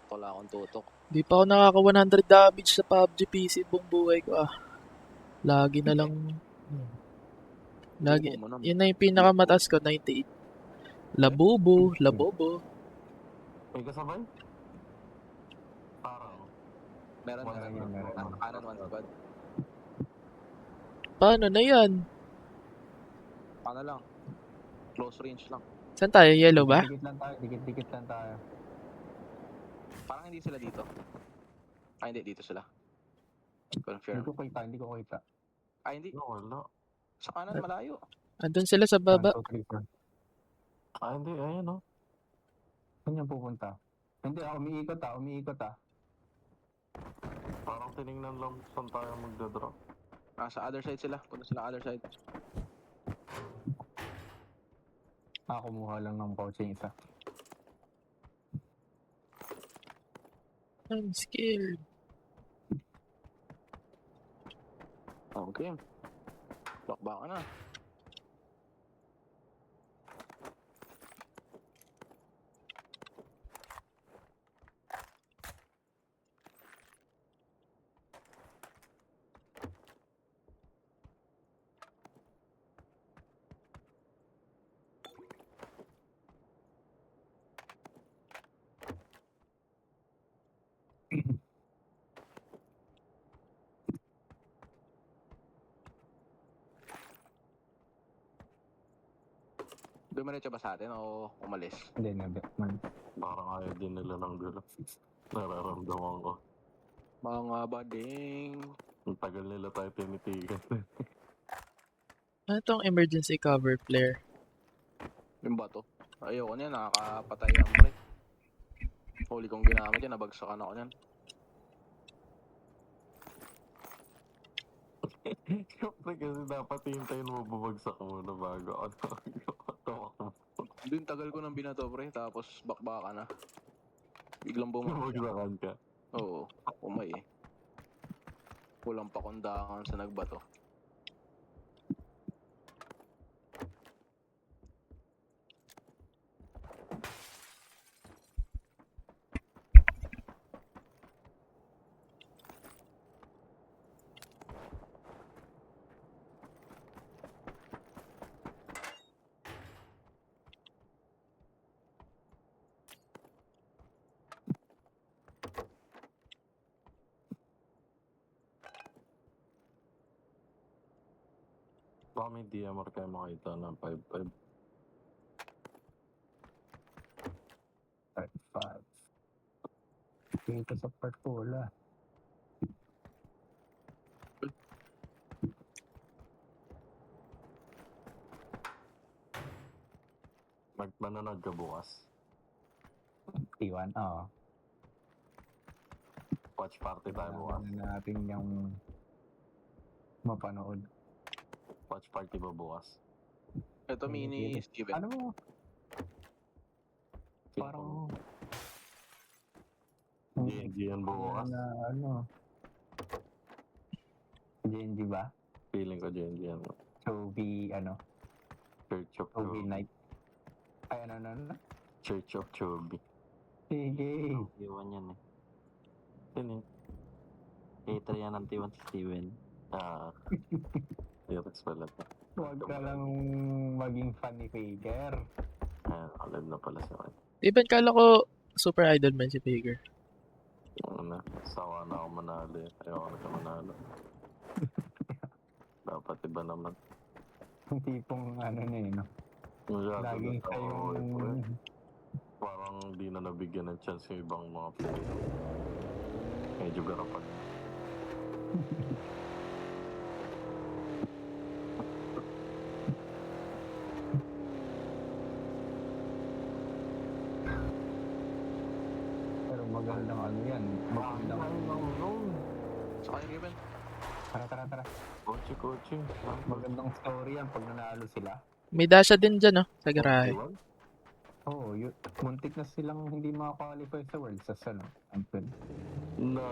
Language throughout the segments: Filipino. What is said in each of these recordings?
Wala akong tutok. Di pa ako nakaka 100 damage sa PUBG PC buong buhay ko Lagi na lang. Lagi. Tubo mo naman. Yun na yung pinakamataas ko, 98. Labobo, labobo. May kasabay? Parang. Meron kanan one squad. Paano na yan? Paano lang? Close range lang. Saan tayo? Yellow ba? Dikit lang tayo, dikit lang tayo. Parang hindi sila dito. Hindi, dito sila. Confirm. Hindi ko kita. Hindi. Wala. Sa kanan, malayo. Andun sila sa baba. 1, 2, 3, 4. Hindi, ayan o. Saan yung pupunta? Hindi, umiikot Parang tinignan lang saan tayo magdadrop. Sa other side sila. Punta sila other side. Kumuha lang ng pouch yung isa. I'm scared. Okay. Bakba ka na. Dumiretso ba sa atin o umalis? Hindi, parang ayaw din nila ng gulo. Nararamdaman ko. Mga bading. Ang tagal nila tayo tinitigan. Ano tong emergency cover flare? Yung bato. Ayoko niyan, nakakapatay ang pre. Huli kong ginamit yan, nabagsakan ako niyan. Siyempre kasi dapat hintayin mo bubagsak muna bago ano. Doon tagal ko ng binato pre, tapos bakbaka na. Biglang bumagsak. Bubagsakan ka. Oo, umay eh. Kulang pa kondangan sa nagbato. Baka may DMR kayo makita ng 5-5. 5-5. Dito sa part ko wala. Manonood ka bukas? T1, oo. Watch party tayo bukas. Natin yung mapanood. Watch party ba bukas? Ito mini Steven. Ano mo? Parang GNG yan bukas. GNG ba? Feeling ko GNG yan. Chovy, Church of Chovy Night. Ay, ano? Church of Chovy. Sige. Iwan yan eh. Sino eh? Hater yan ng T1 si Steven. Lyrics pala to. Huwag ka lang maging funny figure. Alam na pala siya. Even kala ko super idol man si Faker. Sawa na ako manalo eh. Ayoko na ka manalo. Dapat iba naman. Yung tipong no? Laging sa'yo. Parang di na nabigyan ng chance yung ibang mga player. Medyo garapan. Pero magandang yan. Sa kayo Ruben? Tara. Kochi. Magandang story yan pag nanalo sila. May dasha din dyan, sa garahe. Oo, muntik na silang hindi makakwalify sa World sa Ampel. No.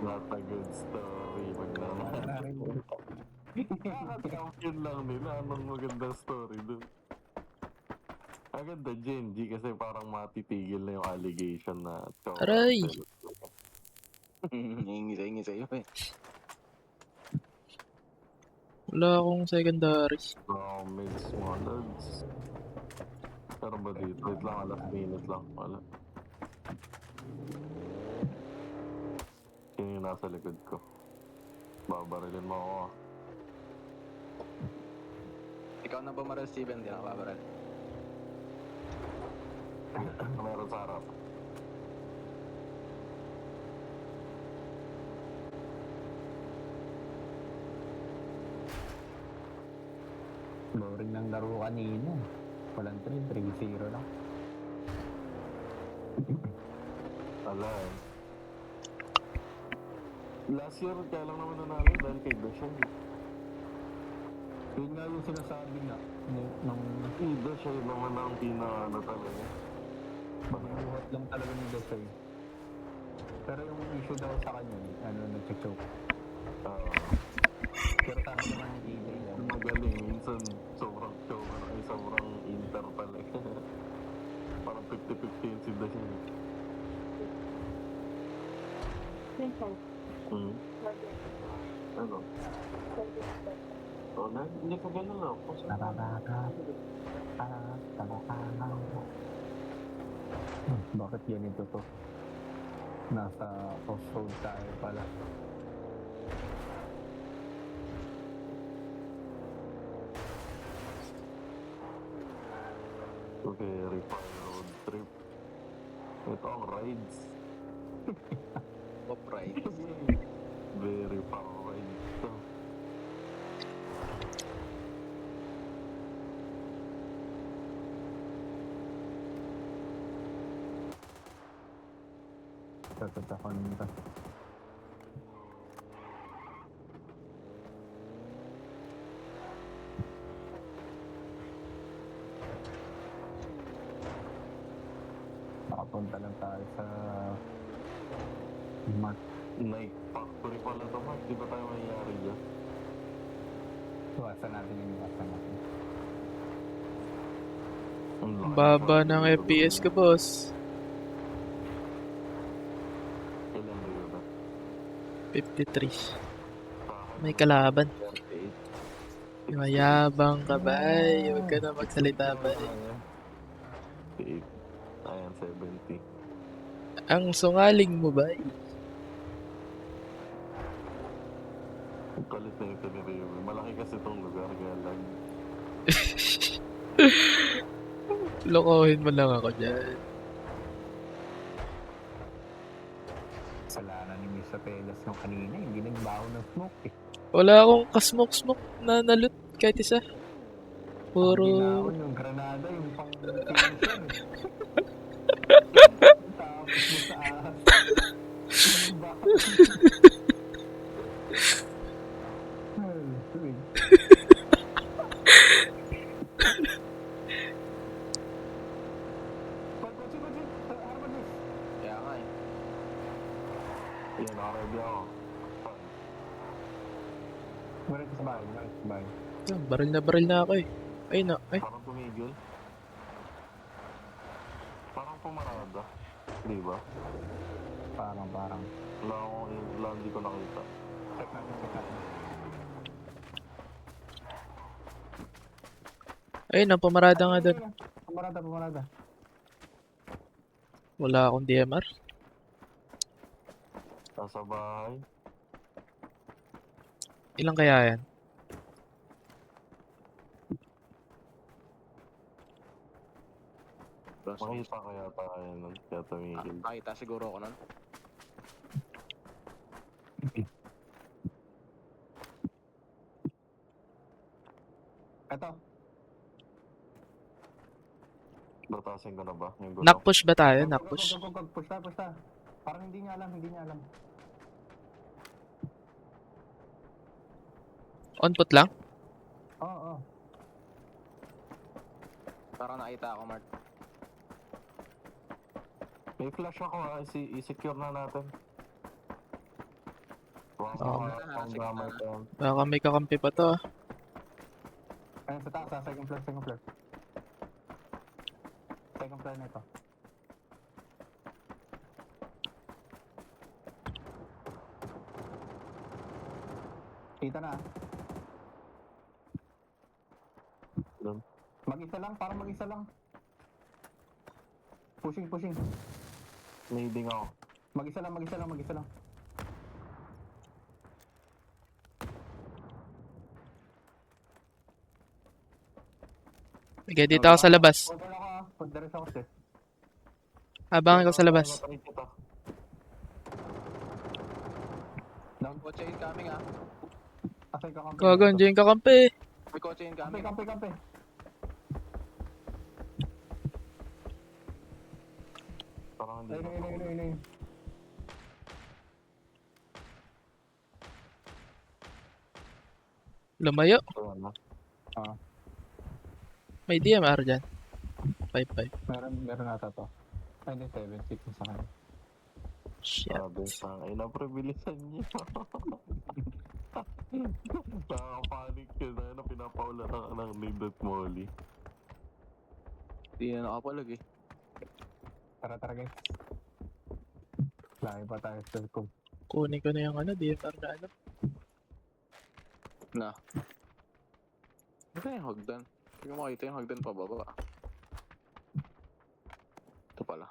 Not a good story. Nakaka-champion lang nila. Anong magandang story dun? Ang ganda, Genji, kasi parang matitigil na yung allegation na Aray! Hingi sa'yo eh. Wala akong secondary. Mids, mga lods. Pero ba dito? Wait lang, last minute lang. Wala. Sino yung nasa likod ko? Babarilin mo ako. Ikaw na ba Maral Steven? Di na kababaral. Meron sa harap. Boring ng laro kanina. Walang 3-0 lang. Ala eh. Last year, kaya lang naman nanalo dahil kay Dashan. Yun nga yung sinasabi nga. Nung Dashan naman ang pinaka talaga. pagbuhat lang talaga ni Desay. Pero yung issue daw sa kanya, nag-choke. Pero sabi naman ni EJ yan. Magaling. Minsan, sobrang show. Ay, sobrang inter pala. Parang 50-50 yun si Dashan. Hmm? Ano? Oh, hindi ko ganun lang. Bakit ganito to? Nasa off-road tayo pala. Very fun road trip. Ito ang rides. Pop ride. Very fun rides to. Tatakon nito. Nakapunta lang tayo sa Mark. Night factory pala to, Mark. Di ba tayo mayayari dyan? Iwasan natin yung iwasan natin. Ang laki Baba factory ng dito, FPS diba? ko, boss. Kailan ba yun? 53. Saan? May kalaban. 38. Mayabang ka, bay. Huwag ka na magsalita, bay. 38. Ayan, 70. Ang sungaling mo, bay. Ang kalit na ito ni Rio. Malaki kasi itong lugar, kaya lang. Lokohin mo lang ako dyan. Kasalanan ni Mr. Pelas yung kanina, hindi nagbaho ng smoke eh. Wala akong kasmoke-smoke na naloot kahit isa. Ang Puro... ginawon yung granada, yung pang finisher eh. Tapos mo sa ahas. Ano ba? Ay, tuwing. Kotse. Harap mo. Kaya nga eh. Yan, nakaready ako. Saan? Meron ka sa bahay. Baril na ako eh. Ay na, ay. Parang tumigil. Parang pumarada. Di ba? Parang. Wala, hindi ko nakita. Check natin. Ayun na, pumarada nga doon. Pumarada. Wala akong DMR. Nasa bahay. Ilang kaya yan? Makita kaya tayo nun. Kaya tumigil. Nakita siguro ako nun. Ito. Batasin ko na ba? Yung gusto. Knock-push ba tayo? Knock-push? Go. Push na. Parang hindi niya alam. On put lang? Oo. Parang nakita ako, Mark. May flash ako ha. I-secure na natin. Oo. Ang gamit yan. Baka may kakampi pa to ah. Ayun sa taas, second floor. tayo nito. Kita na. Doon. Mag-isa lang, parang mag-isa lang. Pushing, pushing. Nading ako. Mag-isa lang, mag-isa lang, mag-isa lang. Okay, dito ako sa labas. Huwag wala ka, huwag diretso ako sis. Abangan ko sa labas. Patay kita. Kotse incoming ah. Asay ka kampi. Gago, andiyan yung kakampi. May kotse Kampi, incoming. kampi, kampi. Parang hindi Ayun, na. ayun, ayun, ayun. Lumayo. Ano? May DMR dyan. 5-5. Meron nata to. Ay, hindi, 7-6 sa kanya. Shit. Sabi sa akin, na prebilisan niya. Nakakapanik yun na pinapaula ng Nindot Molly. Hindi na nakapalag eh. Tara, tara guys. Lagi pa tayo sa kung. Kunin ko na yung ano, DMR na ano. Na. Ito yung hagdan. Hindi ko makita yung hagdan pababa. Ito pala.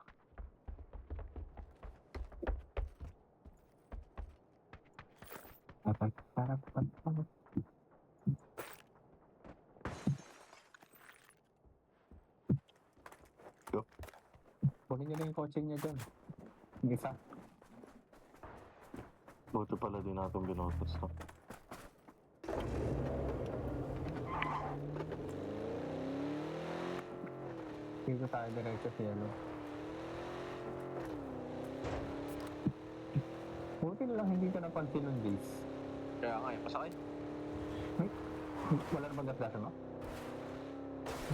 Tara. Go. Kunin nyo na yung coaching niya dyan. Gisa. Buti pala din natin binotos to. Dito tayo diretso sa yellow. Buti na lang hindi ka napansin ng days. Kaya nga eh, pasakay. Wala na bang gas mo?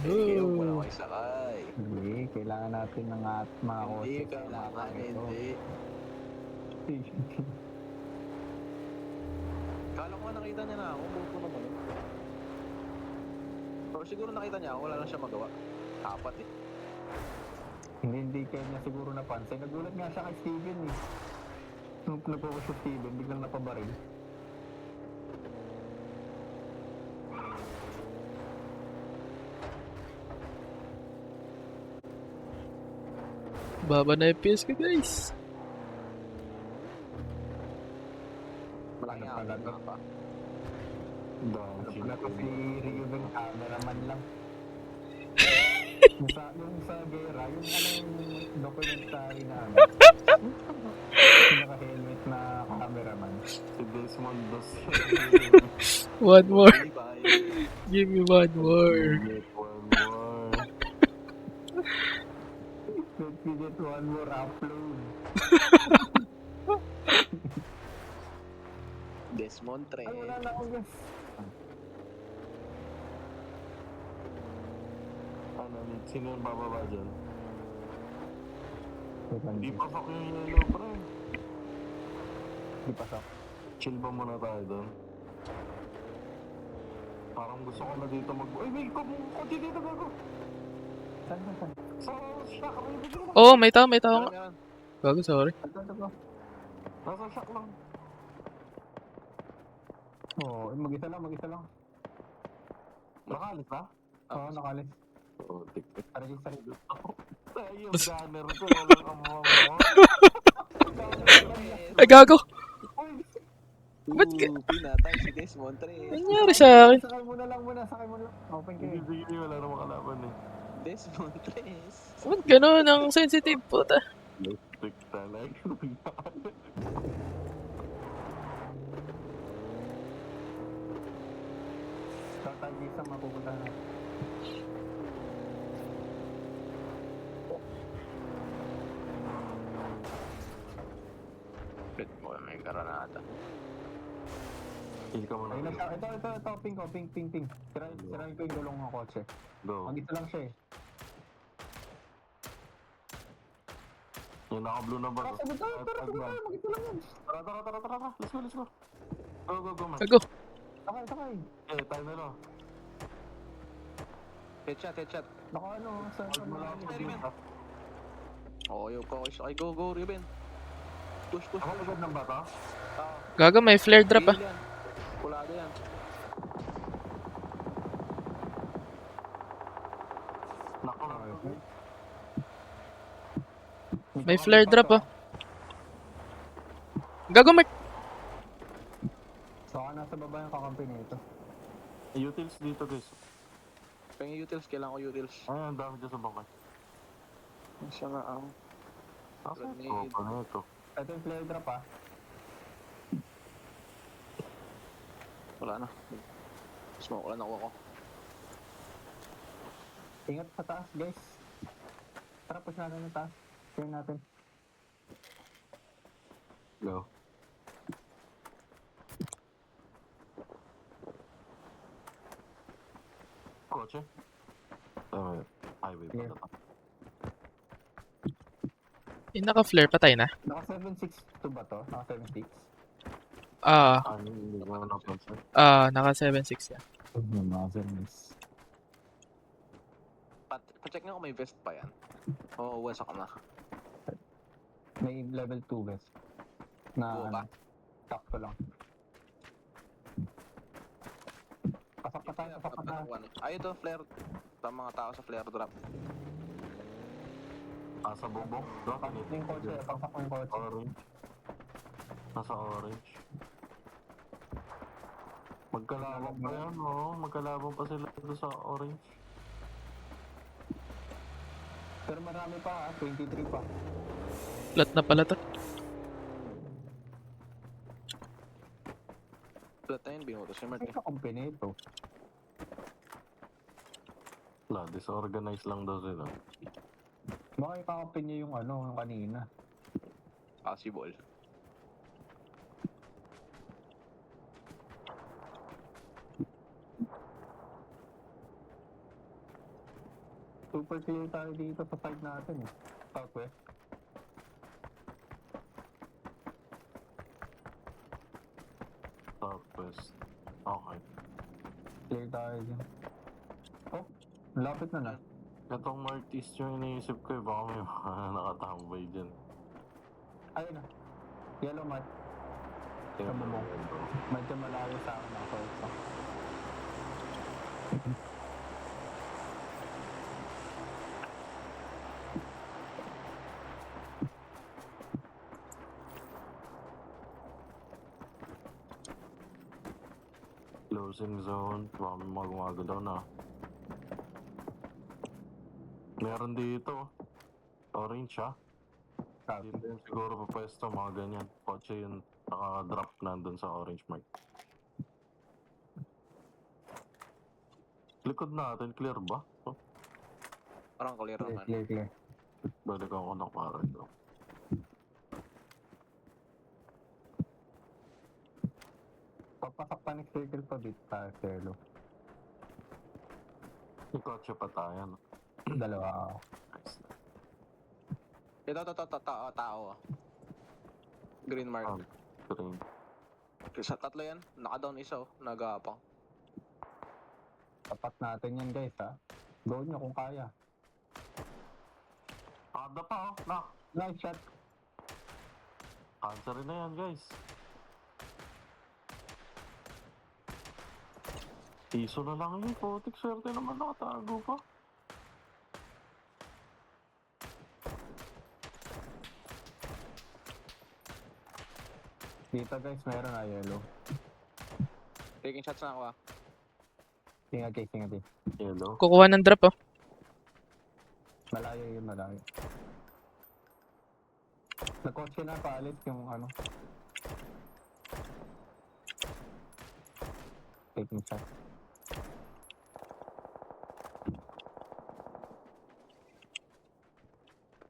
Eh, wala kayo sakay. Hindi, kailangan natin ng mga Hindi, coaches. kailangan, hindi. Kala ko nga nakita niya na ako, buto naman yun. Pero siguro nakita niya ako, wala lang siya magawa. Apat eh. Hindi kayo niya siguro napansin. Nagulat nga siya kay Steven eh. Nung nag-focus si Steven, biglang napabaril. Baba na FPS ko, guys. Malaki nga Ano ako pala? pa. Dahil Wala ko si Ryuben cameraman lang. yung sa Gera, yung documentary na ano. Yung naka-helmet na cameraman. si Desmond Dos. One more. Bye. Give me one more. Get one more. Let me get one more upload. Desmond Tre. Ay, wala na akong gas. Ano, sino yung bababa dyan? Wait lang, Di G. pasok yung yellow, pre. Di pasok. Chill ba muna tayo doon? Parang gusto ko na dito ay, may kotse dito, gago. Saan? Sa shock, may bigla na. Oh, may tao nga. Meron. Gago, sorry. Saan? Nasa shock lang. Oo, mag-isa lang. Nakalis na? Oo, nakalis. Oo, tik-tik. Sarili. Ay, yung gunner ko, walang amo. Ay, gago. Ba't ka- Pinatay si Desmond Tre. Ano nangyari sa akin? Sakay muna lang. Open Sige, kayo. sige, wala namang kalaban eh. Desmond Tre. Ba't ganun? Ang sensitive puta. Tik talaga. Tatay isang mapupunta na. Pit mo, may karanata. Kill ka muna. Ayun na, ito, ping. Sirain ko yung gulong ng kotse. Go. Mag-isa lang siya eh. Yung naka-blue na ba? Mag-isa lang yan. Tara. Let's go. Go, man. Gago. Sakay. Eh, tayo na no. Headshot. Naka ano, sa Huwag mo lang mga ako dito. Okay, focus. Okay, go, go, Ruben. Push, push, Ako push. likod ng bata? Ah, Gaga, may flare drop ah. heal yan. Kulado yan. Nako. May flare drop ah. Gago, may... So, nasa baba yung kakampi nito. Utils dito guys. Pengi utils, kailangan ko utils. Ay, ang dami dyan sa bangkay. Siya nga ang... Asa Grenade. ko pa na ito. Ito yung flare drop ah. Wala na. Smoke lang ako. Ingat sa taas, guys. Tara, push natin yung taas. Clear natin. Go. Kotse? Tama yun. Highway pa Clear. na. Yung naka-flare, patay na. Naka 7.62 ba to? Naka 7.6? Ah, Ano yung mga napansin? naka 7.6 yan. Naka 7.6. Pa-check nga kung may vest pa yan. Oo, wasak na. May level 2 guys. Na Buo ano, ba? sakto lang. Pasok pa tayo, pasok pa tayo. Ay, ito, flare. Sa mga tao sa flare drop. Sa bubong? Doon, Pasok yung kotse, pasok yung kotse. Orange. Nasa orange. Magkalabang pa yan, oo. Magkalabang pa sila doon sa orange. Pero marami pa 23 pa. Flat na pala to. Flat na yun, binuto si Mert. Saan ka company ito? Wala, disorganized lang daw sila. Baka ikakapin niya yung ano, yung kanina. Possible. Super clear tayo dito sa side natin eh. Southwest. Southwest. Okay. Clear tayo dyan. Oh, lapit na na. Itong Martis yung iniisip ko eh. Baka may mga nakatambay dyan. Ayun na. Yellow mark. Kaya Sa bubong. Medyo malayo sa akin ako isa. Closing zone. Baka may magawago daw na. Meron dito. Orange ha. Copy. Dito yung siguro papwesto mga ganyan. Kotse yung naka-drop nandun sa orange mark. Likod natin, clear ba? Oh, Parang clear Clear, naman. clear, clear. balik ako ng parang daw. Papasok pa ni circle pa dito tayo, Serlo. May kotse pa tayo. No? Dalawa ako. Nice. Ito, tao. Green mark. Green. Sa tatlo yan, naka-down isa oh, nag-aapang. Tapat natin yan guys ha. Go nyo kung kaya. Kada pa oh. Knock. Nice shot. Cancer na yan guys. Iso na lang yun. Putik swerte naman nakatago pa. Dito guys, meron na yellow. Taking shots na ako ah. Tingnan guys, tingnan guys. Yellow. Kukuha ng drop oh. Malayo yun, malayo. Nagkotse na paalis yung ano. Taking shot.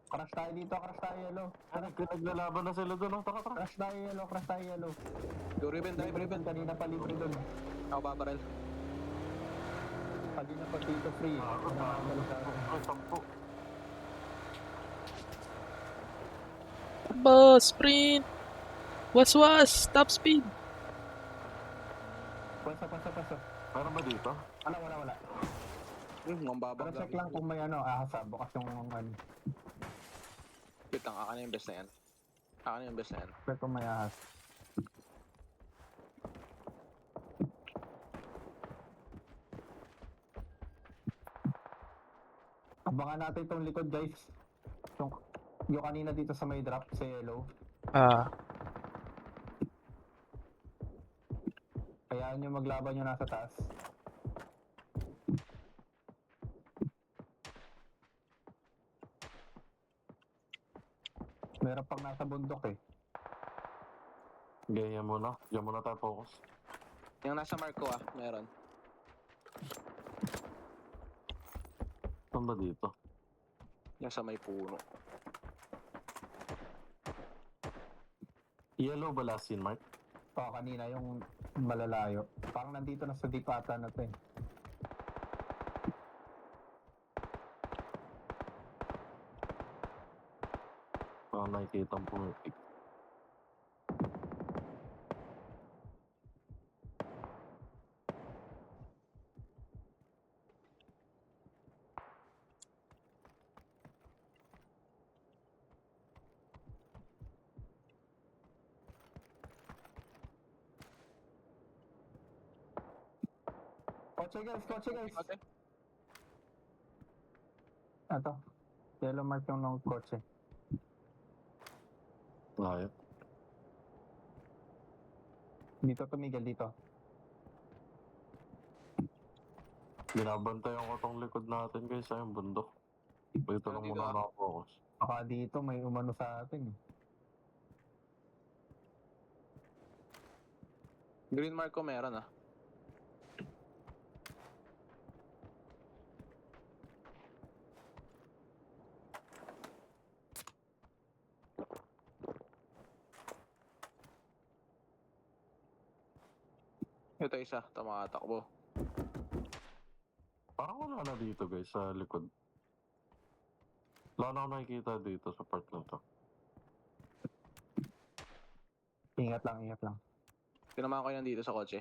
Crash tayo dito, crash tayo yellow. Naglalaban na sila doon. Tara, tara. Crash tayo yellow, crash tayo yellow. Go Ruben, dive Ruben. Kanina pa libre doon. Ako babarel. Kanina pa dito free. Ako, Nakakabalo sa akin. Ay, sampo. Boss, sprint! Was, top speed! Pasa. Meron ba dito? Wala. Ang Pero babag. check lang kung may ano, ahasa. Bukas yung ano. Wait lang, akin na yung best na yan. Akin na yung best na yan. Pero kung may ahas. Abangan natin itong likod, guys. Yung kanina dito sa may drop, sa yellow. Ah, Kayaan nyo maglaban yung nasa taas. Meron pang nasa bundok eh. Ganyan muna. Diyan muna tayo focus. Yung nasa mark ko meron. Saan ba dito? Yung sa may puno. Yellow ba last scene, Mark? Kanina yung malalayo. Parang nandito na sa dipata na to eh. Nakikita ang pumitik. Kotse guys, kotse guys! Okay. Ito. Yellow mark yung ng kotse. Ayun. Dito tumigil dito. Binabantayan ko tong likod natin guys sa yung bundok. Dito lang Dito, muna nakafocus. Baka dito may umano sa atin eh. Green mark ko meron Ito isa, tumatakbo. Parang wala na dito guys sa likod. Wala na ako nakikita dito sa part na to. Ingat lang, ingat lang. Tinamaan ko yan dito sa kotse.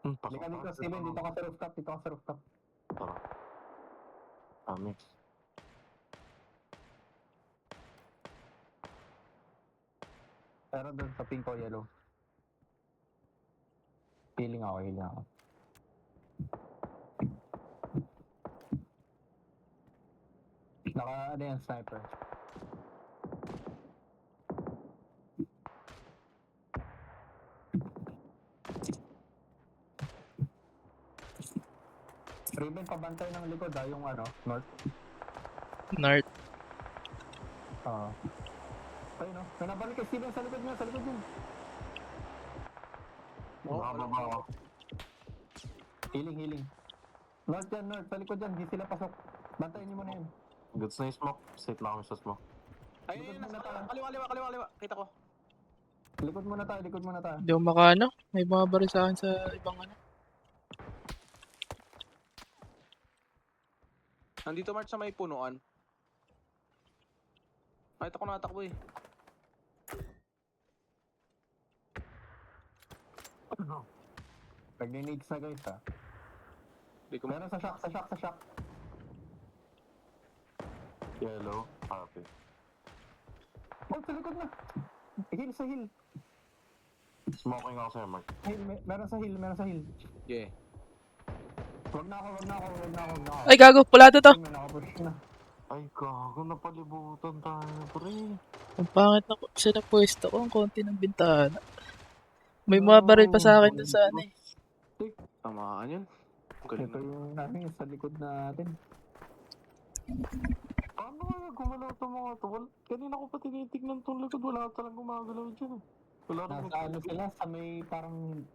Pasok Halika dito, tayo. Steven. Dito ka sa rooftop. Dito ka sa rooftop. Tara. Mix. Pero doon sa pink o yellow. Healing ako, healing ako. Ano yan, sniper. Raven, pabantay ng likod yung north. North. Ayun no, may nabalik kay Steven sa likod niya, sa likod niya. Nakababa ako. Healing, healing. North yan, north, sa likod yan, di sila pasok. Bantayin niyo muna yun. Goods na yung smoke. Safe na kami sa smoke. Ayun, Likod muna nasa tayo. kaliwa. Kita ko. Likod muna tayo, likod muna tayo. Hindi ako makano. May mga baril sa akin sa ibang ano. Nandito Mark sa may punuan. Kahit ako natakbo eh. Nag-nades na guys ha. Di ko Meron sa shock, sa shock, sa shock. Yellow. Happy. Oh, sa likod na. Heal sa heal. Smoking ako sa'yo, Mark. Heal, meron sa heal, meron sa heal. Yeah. Wag na ako. Ay, gago. Pulado to. May nakapush na. Ay, gago. Napalibutan tayo, pre. Ang pangit na siya na pwesto ko. Ang konti ng bintana. May mga baril pa sa akin dun sa ano eh. Tamaan yun. Galing Ito na. yung sa likod natin. Paano kaya gumalaw itong mga to? Kanina ko pa tinitignan itong likod. Wala talagang gumagalaw dyan. Wala rin Nasa sila, sa may parang